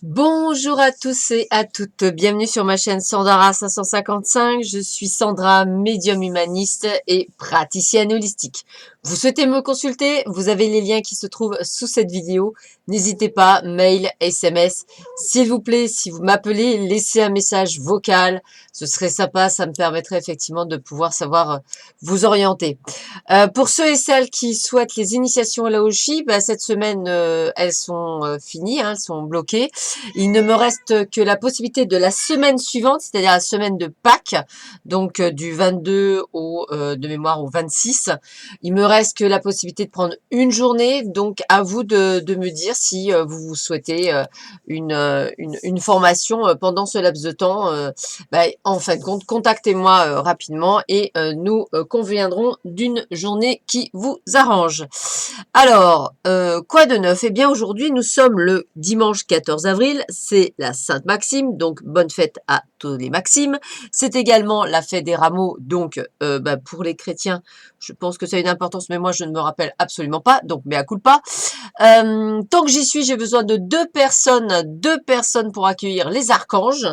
Bonjour à tous et à toutes, bienvenue sur ma chaîne Sandara 555. Je suis Sandra, médium humaniste et praticienne holistique. Vous souhaitez me consulter? Vous avez les liens qui se trouvent sous cette vidéo. N'hésitez pas, mail, SMS. S'il vous plaît, si vous m'appelez, laissez un message vocal. Ce serait sympa, ça me permettrait effectivement de pouvoir savoir vous orienter. Pour ceux et celles qui souhaitent les initiations à la Hoshi, cette semaine, elles sont finies, hein, elles sont bloquées. Il ne me reste que la possibilité de la semaine suivante, c'est-à-dire la semaine de Pâques, donc du 22 de mémoire au 26. Il me reste que la possibilité de prendre une journée, donc à vous de me dire si vous souhaitez une formation pendant ce laps de temps. En fin de compte, contactez-moi rapidement et nous conviendrons d'une journée qui vous arrange. Alors, quoi de neuf? Eh bien, aujourd'hui, nous sommes le dimanche 14 avril, c'est la Sainte-Maxime, donc bonne fête à tous les Maximes. C'est également la fête des rameaux, donc pour les chrétiens, je pense que ça a une importance, mais moi, je ne me rappelle absolument pas, donc mea culpa. Tant que j'y suis, j'ai besoin de deux personnes pour accueillir les archanges.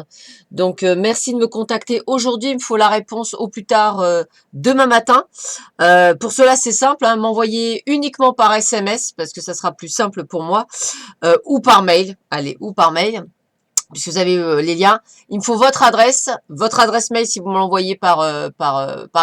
Donc, merci de me contacter aujourd'hui, il me faut la réponse au plus tard demain matin. Pour cela, c'est simple, hein, m'envoyer uniquement par SMS parce que ça sera plus simple pour moi, ou par mail. Allez, ou par mail, puisque vous avez les liens. Il me faut votre adresse mail si vous me l'envoyez par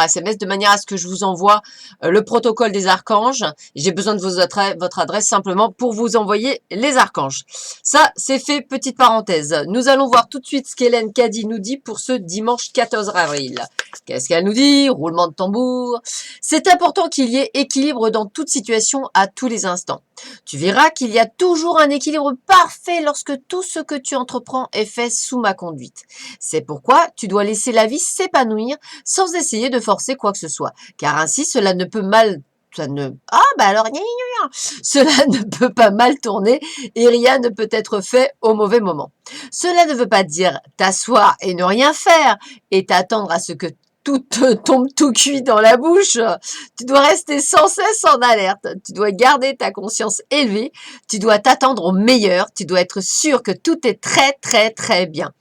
SMS, de manière à ce que je vous envoie le protocole des archanges. J'ai besoin de votre adresse simplement pour vous envoyer les archanges. Ça, c'est fait, petite parenthèse. Nous allons voir tout de suite ce qu'Hélène Caddy nous dit pour ce dimanche 14 avril. Qu'est-ce qu'elle nous dit? Roulement de tambour. C'est important qu'il y ait équilibre dans toute situation à tous les instants. Tu verras qu'il y a toujours un équilibre parfait lorsque tout ce que tu entreprends est fait sous ma conduite. C'est pourquoi tu dois laisser la vie s'épanouir sans essayer de forcer quoi que ce soit, car ainsi cela ne peut mal cela ne peut pas mal tourner et rien ne peut être fait au mauvais moment. Cela ne veut pas dire t'asseoir et ne rien faire et t'attendre à ce que tout te tombe tout cuit dans la bouche. Tu dois rester sans cesse en alerte. Tu dois garder ta conscience élevée. Tu dois t'attendre au meilleur. Tu dois être sûr que tout est très, très, très bien.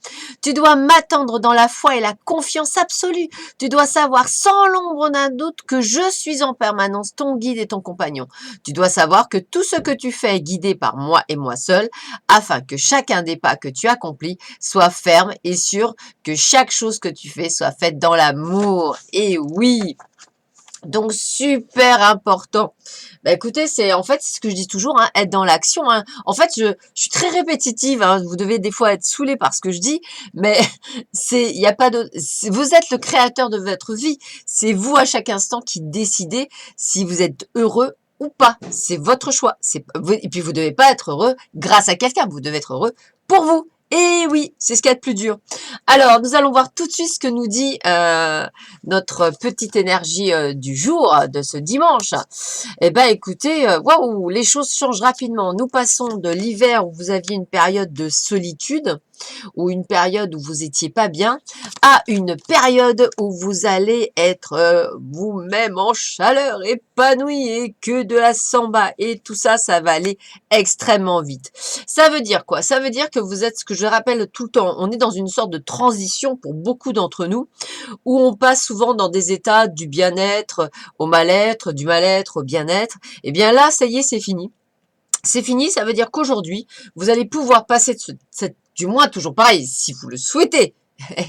Tu dois m'attendre dans la foi et la confiance absolue. Tu dois savoir sans l'ombre d'un doute que je suis en permanence ton guide et ton compagnon. Tu dois savoir que tout ce que tu fais est guidé par moi et moi seul, afin que chacun des pas que tu accomplis soit ferme et sûr, que chaque chose que tu fais soit faite dans l'amour. Et oui, donc super important. Écoutez, c'est en fait ce que je dis toujours, hein, être dans l'action. Hein. En fait, je suis très répétitive. Hein, vous devez des fois être saoulé par ce que je dis, mais il y a pas de. Vous êtes le créateur de votre vie. C'est vous à chaque instant qui décidez si vous êtes heureux ou pas. C'est votre choix. Et puis vous devez pas être heureux grâce à quelqu'un. Vous devez être heureux pour vous. Et oui, c'est ce qu'il y a de plus dur. Alors, nous allons voir tout de suite ce que nous dit notre petite énergie du jour, de ce dimanche. Eh bien, écoutez, waouh, les choses changent rapidement. Nous passons de l'hiver où vous aviez une période de solitude, ou une période où vous étiez pas bien, à une période où vous allez être vous-même en chaleur, épanoui et que de la samba. Et tout ça, ça va aller extrêmement vite. Ça veut dire quoi? Ça veut dire que vous êtes, ce que je rappelle tout le temps, on est dans une sorte de transition pour beaucoup d'entre nous, où on passe souvent dans des états du bien-être au mal-être, du mal-être au bien-être. Et bien là, ça y est, c'est fini. C'est fini, ça veut dire qu'aujourd'hui, vous allez pouvoir passer du moins toujours pareil, si vous le souhaitez,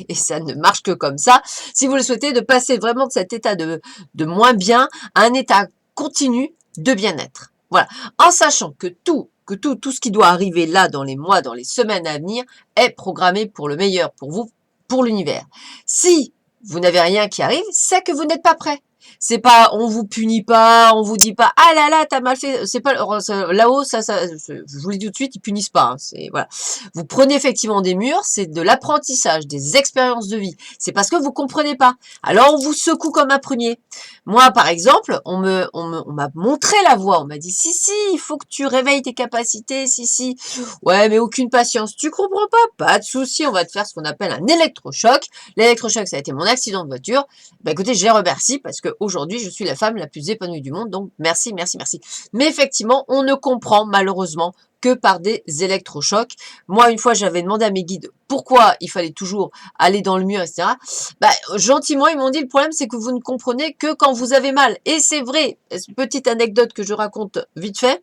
et ça ne marche que comme ça, si vous le souhaitez, de passer vraiment de cet état de moins bien à un état continu de bien-être. Voilà, en sachant que tout ce qui doit arriver là dans les mois, dans les semaines à venir, est programmé pour le meilleur, pour vous, pour l'univers. Si vous n'avez rien qui arrive, c'est que vous n'êtes pas prêt. C'est pas, on vous punit pas, on vous dit pas, ah là là, t'as mal fait. C'est pas là-haut, je vous le dis tout de suite, ils punissent pas. Hein, c'est voilà. Vous prenez effectivement des murs, c'est de l'apprentissage, des expériences de vie. C'est parce que vous comprenez pas. Alors on vous secoue comme un prunier. Moi, par exemple, on m'a montré la voie. On m'a dit, si, il faut que tu réveilles tes capacités, si. Ouais, mais aucune patience. Tu comprends pas? Pas de souci. On va te faire ce qu'on appelle un électrochoc. L'électrochoc, ça a été mon accident de voiture. Écoutez, je les remercie parce que aujourd'hui, je suis la femme la plus épanouie du monde. Donc, merci. Mais effectivement, on ne comprend malheureusement que par des électrochocs. Moi, une fois, j'avais demandé à mes guides pourquoi il fallait toujours aller dans le mur, etc. Bah, gentiment, ils m'ont dit, le problème, c'est que vous ne comprenez que quand vous avez mal. Et c'est vrai, petite anecdote que je raconte vite fait.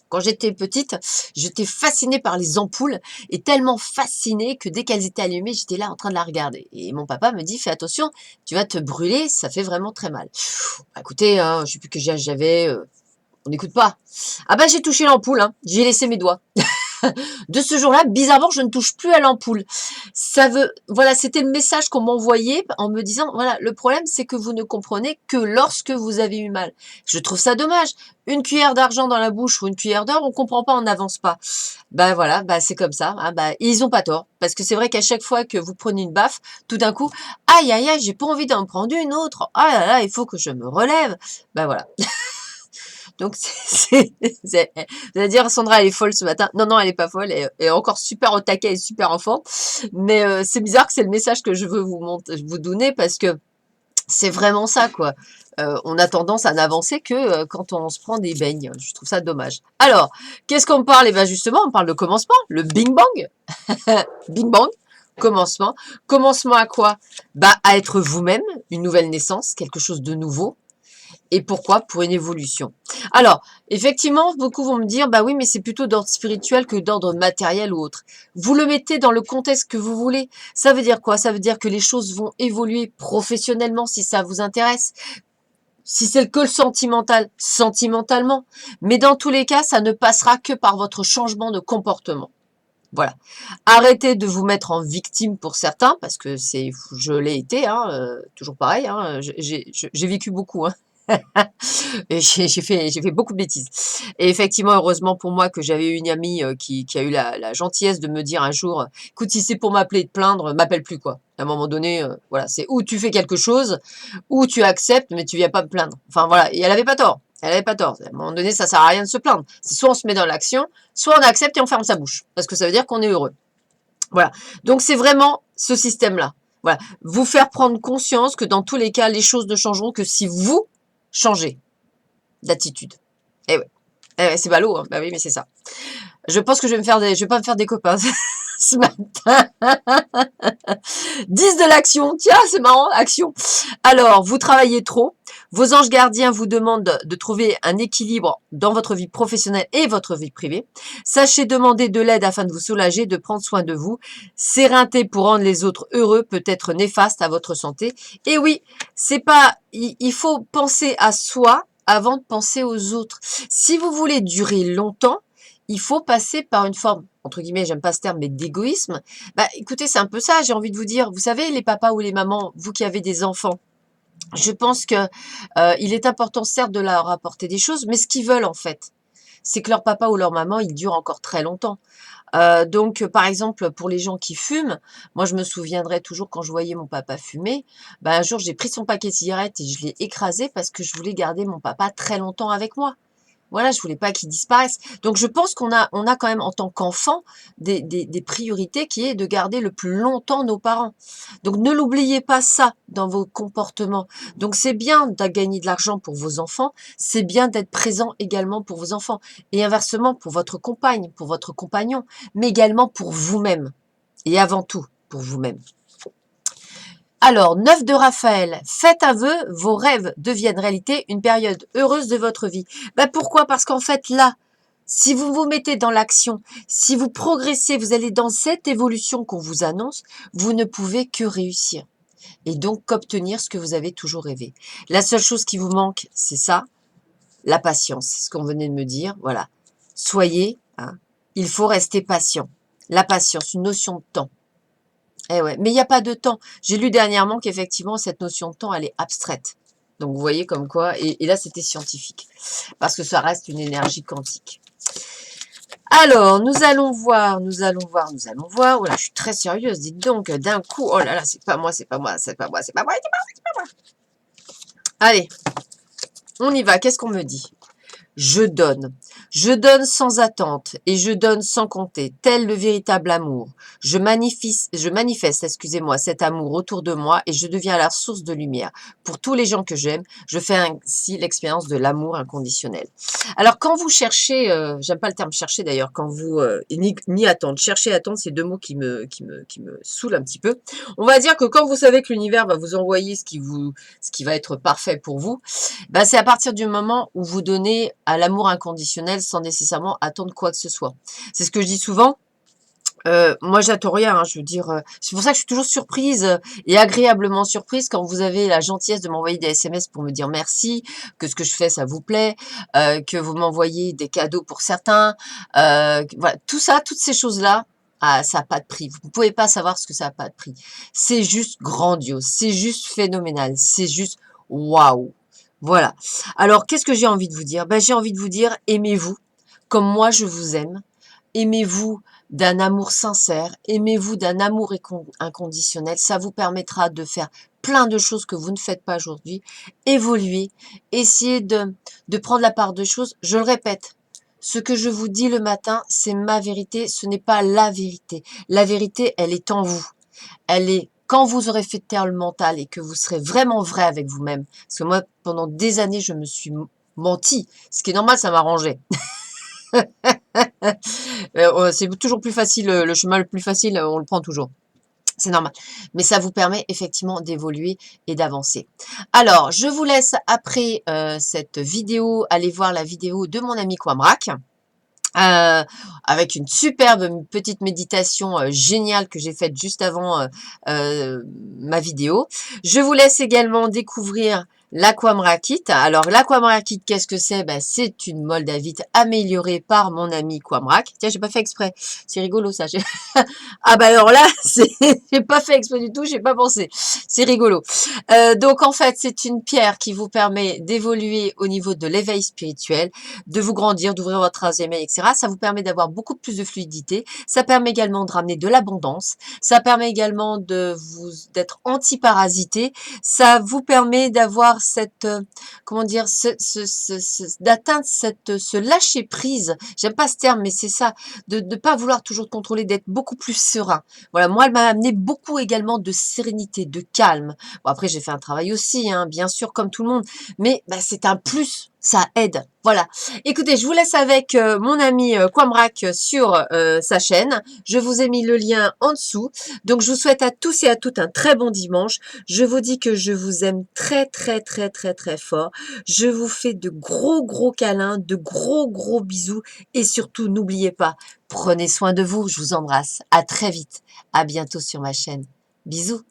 Quand j'étais petite, j'étais fascinée par les ampoules et tellement fascinée que dès qu'elles étaient allumées, j'étais là en train de la regarder. Et mon papa me dit, fais attention, tu vas te brûler, ça fait vraiment très mal. Bah, écoutez, hein, je sais plus quel âge j'avais, on n'écoute pas. Ah bah j'ai touché l'ampoule, hein, j'ai laissé mes doigts. De ce jour-là, bizarrement, je ne touche plus à l'ampoule. Ça veut, voilà, c'était le message qu'on m'envoyait en me disant, voilà, le problème, c'est que vous ne comprenez que lorsque vous avez eu mal. Je trouve ça dommage. Une cuillère d'argent dans la bouche ou une cuillère d'or, on comprend pas, on n'avance pas. Ben voilà, ben c'est comme ça. Hein, ben, ils ont pas tort. Parce que c'est vrai qu'à chaque fois que vous prenez une baffe, tout d'un coup, aïe, aïe, aïe, j'ai pas envie d'en prendre une autre. Ah là là, il faut que je me relève. Ben voilà. Donc, vous allez dire, Sandra, elle est folle ce matin. Non, non, elle est pas folle. Elle est encore super au taquet et super en forme. Mais c'est bizarre que c'est le message que je veux vous donner parce que c'est vraiment ça, quoi. On a tendance à n'avancer que quand on se prend des beignes. Je trouve ça dommage. Alors, qu'est-ce qu'on parle? Eh bien, justement, on parle de commencement. Le Bing Bang. Bing Bang. Commencement. Commencement à quoi? Bah, à être vous-même, une nouvelle naissance, quelque chose de nouveau. Et pourquoi? Pour une évolution. Alors, effectivement, beaucoup vont me dire, bah oui, mais c'est plutôt d'ordre spirituel que d'ordre matériel ou autre. Vous le mettez dans le contexte que vous voulez. Ça veut dire quoi? Ça veut dire que les choses vont évoluer professionnellement si ça vous intéresse. Si c'est que le sentimental, sentimentalement. Mais dans tous les cas, ça ne passera que par votre changement de comportement. Voilà. Arrêtez de vous mettre en victime pour certains, parce que je l'ai été, hein, toujours pareil, hein, j'ai vécu beaucoup, hein. Et j'ai fait beaucoup de bêtises. Et effectivement, heureusement pour moi que j'avais une amie qui a eu la gentillesse de me dire un jour, écoute, si c'est pour m'appeler et te plaindre, m'appelle plus, quoi. À un moment donné, voilà, c'est ou tu fais quelque chose, ou tu acceptes, mais tu viens pas me plaindre. Enfin voilà, et elle avait pas tort. Elle avait pas tort. À un moment donné, ça sert à rien de se plaindre. C'est soit on se met dans l'action, soit on accepte et on ferme sa bouche. Parce que ça veut dire qu'on est heureux. Voilà. Donc c'est vraiment ce système-là. Voilà. Vous faire prendre conscience que dans tous les cas, les choses ne changeront que si vous changez d'attitude. Eh ouais. Eh ouais, c'est ballot, hein. Bah oui, mais c'est ça. Je pense que je vais pas me faire des copains ce matin. 10 de l'action. Tiens, c'est marrant, action. Alors, vous travaillez trop. Vos anges gardiens vous demandent de trouver un équilibre dans votre vie professionnelle et votre vie privée. Sachez demander de l'aide afin de vous soulager, de prendre soin de vous. S'éreinter pour rendre les autres heureux peut être néfaste à votre santé. Et oui, c'est pas, il faut penser à soi avant de penser aux autres. Si vous voulez durer longtemps, il faut passer par une forme, entre guillemets, j'aime pas ce terme, mais d'égoïsme. Bah, écoutez, c'est un peu ça, j'ai envie de vous dire. Vous savez, les papas ou les mamans, vous qui avez des enfants, je pense que il est important, certes, de leur apporter des choses, mais ce qu'ils veulent, en fait, c'est que leur papa ou leur maman, il dure encore très longtemps. Donc, par exemple, pour les gens qui fument, moi, je me souviendrai toujours quand je voyais mon papa fumer, bah, un jour, j'ai pris son paquet de cigarettes et je l'ai écrasé parce que je voulais garder mon papa très longtemps avec moi. Voilà, je voulais pas qu'il disparaisse. Donc je pense qu'on a quand même en tant qu'enfant des priorités qui est de garder le plus longtemps nos parents. Donc ne l'oubliez pas ça dans vos comportements. Donc c'est bien de gagner de l'argent pour vos enfants, c'est bien d'être présent également pour vos enfants. Et inversement pour votre compagne, pour votre compagnon, mais également pour vous-même. Et avant tout pour vous-même. Alors, 9 de Raphaël, faites un vœu, vos rêves deviennent réalité, une période heureuse de votre vie. Ben pourquoi? Parce qu'en fait, là, si vous vous mettez dans l'action, si vous progressez, vous allez dans cette évolution qu'on vous annonce, vous ne pouvez que réussir. Et donc, qu'obtenir ce que vous avez toujours rêvé. La seule chose qui vous manque, c'est ça, la patience. C'est ce qu'on venait de me dire. Voilà. Soyez, hein, il faut rester patient. La patience, une notion de temps. Eh ouais, mais il n'y a pas de temps. J'ai lu dernièrement qu'effectivement, cette notion de temps, elle est abstraite. Donc, vous voyez comme quoi, et là, c'était scientifique, parce que ça reste une énergie quantique. Alors, nous allons voir. Oh là, je suis très sérieuse, dites donc, d'un coup, oh là là, c'est pas moi. Allez, on y va, qu'est-ce qu'on me dit? Je donne. Je donne sans attente et je donne sans compter, tel le véritable amour. Je manifeste, excusez-moi, cet amour autour de moi et je deviens la source de lumière. Pour tous les gens que j'aime, je fais ainsi l'expérience de l'amour inconditionnel. Alors, quand vous cherchez, j'aime pas le terme chercher d'ailleurs, quand vous, ni attendre, chercher et attendre, c'est deux mots qui me saoulent un petit peu. On va dire que quand vous savez que l'univers va vous envoyer ce qui va être parfait pour vous, bah, c'est à partir du moment où vous donnez à l'amour inconditionnel sans nécessairement attendre quoi que ce soit. C'est ce que je dis souvent. Moi, j'attends rien, hein, je veux dire, c'est pour ça que je suis toujours surprise et agréablement surprise quand vous avez la gentillesse de m'envoyer des SMS pour me dire merci, que ce que je fais, ça vous plaît, que vous m'envoyez des cadeaux pour certains, voilà, tout ça, toutes ces choses-là, ah, ça n'a pas de prix. Vous ne pouvez pas savoir ce que ça n'a pas de prix. C'est juste grandiose, c'est juste phénoménal, c'est juste waouh. Voilà. Alors, qu'est-ce que j'ai envie de vous dire? Ben, j'ai envie de vous dire, aimez-vous comme moi je vous aime. Aimez-vous d'un amour sincère, aimez-vous d'un amour inconditionnel. Ça vous permettra de faire plein de choses que vous ne faites pas aujourd'hui. Évoluer, essayez de prendre la part de choses. Je le répète, ce que je vous dis le matin, c'est ma vérité, ce n'est pas la vérité. La vérité, elle est en vous. Elle est quand vous aurez fait taire le mental et que vous serez vraiment vrai avec vous-même. Parce que moi, pendant des années, je me suis menti. Ce qui est normal, ça m'arrangeait. C'est toujours plus facile, le chemin le plus facile, on le prend toujours. C'est normal. Mais ça vous permet effectivement d'évoluer et d'avancer. Alors, je vous laisse après cette vidéo, aller voir la vidéo de mon ami Quamrak. Avec une superbe petite méditation géniale que j'ai faite juste avant ma vidéo. Je vous laisse également découvrir l'aquamrakite. Alors l'aquamrakite, qu'est-ce que c'est? Ben, c'est une moldavite améliorée par mon ami Quamrak. Tiens, j'ai pas fait exprès. C'est rigolo ça. Ah bah alors là, j'ai pas fait exprès du tout, j'ai pas pensé. C'est rigolo. Donc en fait, c'est une pierre qui vous permet d'évoluer au niveau de l'éveil spirituel, de vous grandir, d'ouvrir votre troisième œil, etc. Ça vous permet d'avoir beaucoup plus de fluidité. Ça permet également de ramener de l'abondance. Ça permet également d'être anti-parasité. Ça vous permet d'avoir cette, comment dire, d'atteindre ce lâcher prise. J'aime pas ce terme, mais c'est ça, de ne pas vouloir toujours contrôler, d'être beaucoup plus serein. Voilà, moi, elle m'a amené beaucoup également de sérénité, de calme. Bon, après, j'ai fait un travail aussi, hein, bien sûr, comme tout le monde, mais bah, c'est un plus, ça aide. Voilà. Écoutez, je vous laisse avec mon ami Quamrak sur sa chaîne. Je vous ai mis le lien en dessous. Donc, je vous souhaite à tous et à toutes un très bon dimanche. Je vous dis que je vous aime très, très, très, très, très fort. Je vous fais de gros, gros câlins, de gros, gros bisous. Et surtout, n'oubliez pas, prenez soin de vous. Je vous embrasse. À très vite. À bientôt sur ma chaîne. Bisous.